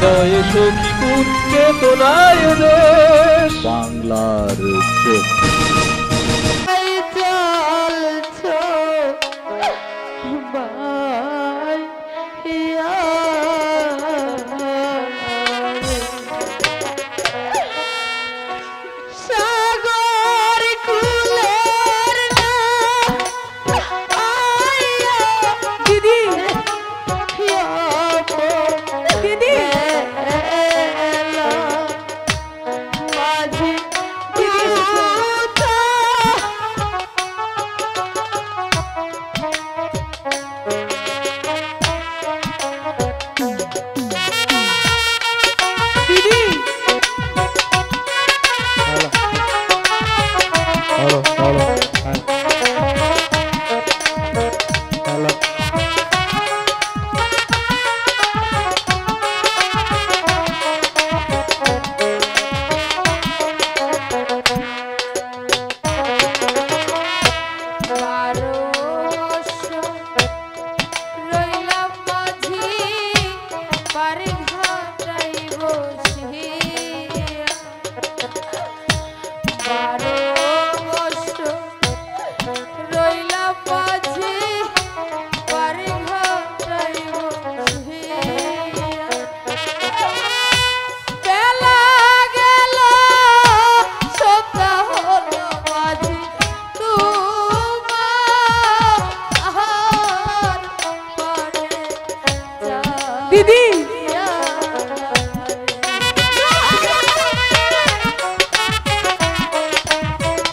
হৃদয়ে সখী কোন চেতনায় দেশ বাংলার চোখ। দিদি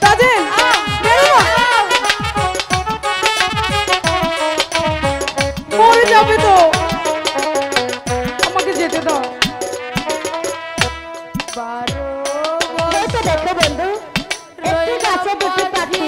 তাজেল মরে যাবে তো, আমাকে যেতে দাও। দেখো বন্ধু, একটু কাছে দেখতে পাচ্ছি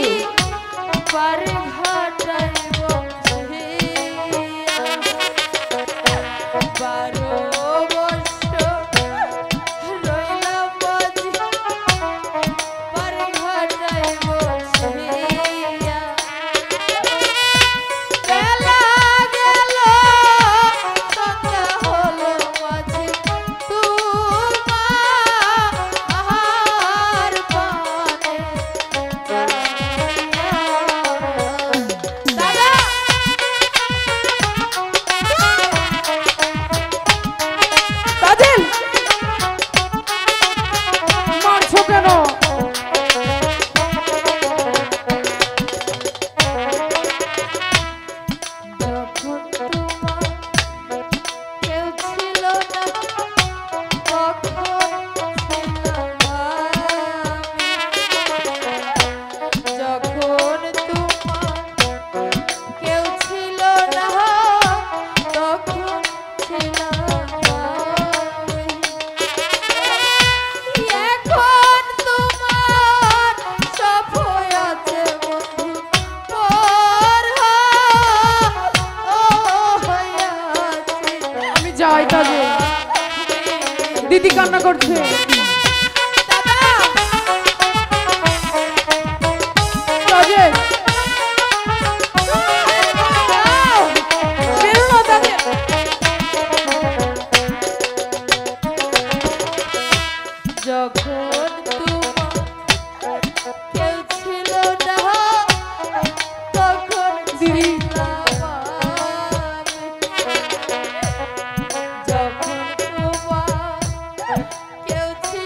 দিদি কান্না করছে। যখন কেউ ছিল না তখন যখন কেউ ছিল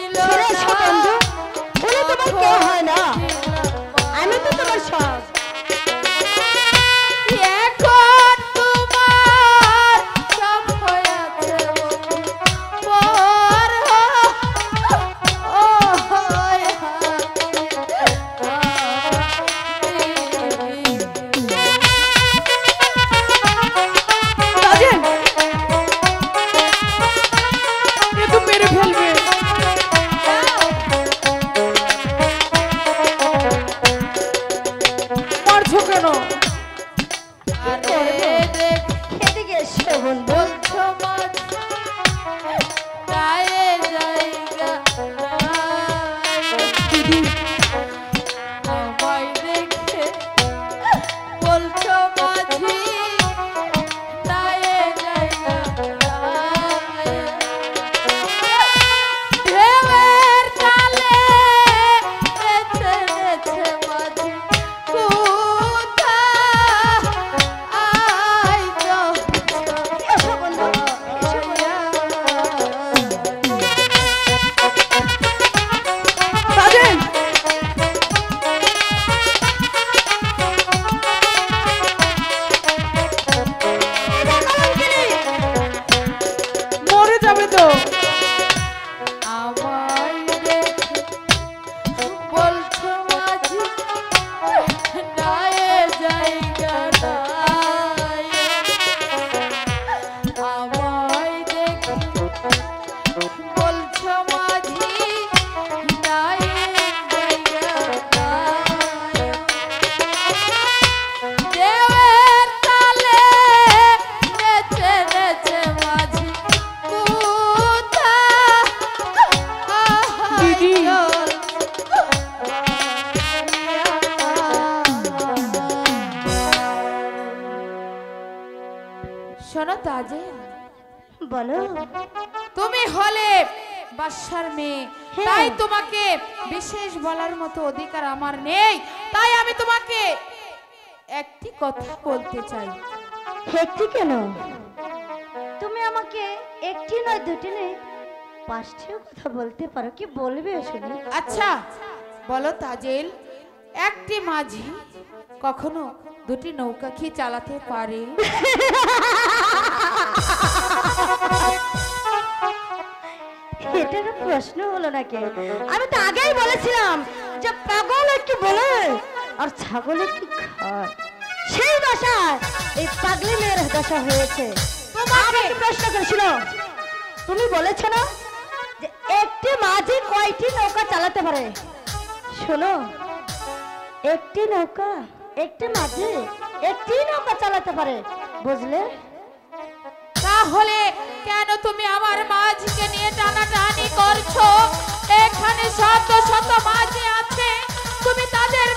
যাবে তো। আমায় দেখে বলছো মাঝি নাই জায়গা নাই। আমায় দেখে বলছো মাঝি নাই জায়গা নাই। দেওয়ের তালে নেচে নেচে মাঝি কুতা দিদি। শোনো তাজেল, বলো। তুমি হলে বাদশার মেয়ে, হ্যাঁ। তাই তোমাকে বিশেষ বলার মতো অধিকার আমার নেই। তাই আমি তোমাকে একটি কথা বলতে চাই। একটি কেন? তুমি আমাকে একটি নয় দুটি নয় পাঁচটিও কথা বলতে পারো। কি বলবে শুনি? আচ্ছা বলো তাজেল, একটি মাঝি কখনো দুটি নৌকা কি চালাতে পারে? এটা একটা প্রশ্ন হলো নাকি? আমি তো আগেই বলেছিলাম যে পাগল একটু বলে আর ছাগল একটু খায়। সেই দশায় এই পাগলি মেয়ের দশা হয়েছে। তোমাকে আমাকে প্রশ্ন করেছিল, তুমি বলেছো না যে একটি মাঝি কয়টি নৌকা চালাতে পারে? শোনো, একটি নৌকা একটি মাঝি একটি নৌকা চালাতে পারে, বুঝলে? তাহলে কেন তুমি আমার মাঝিকে নিয়ে টানাটানি করছো? এখানে শত শত মাঝি আছে, তুমি তাদের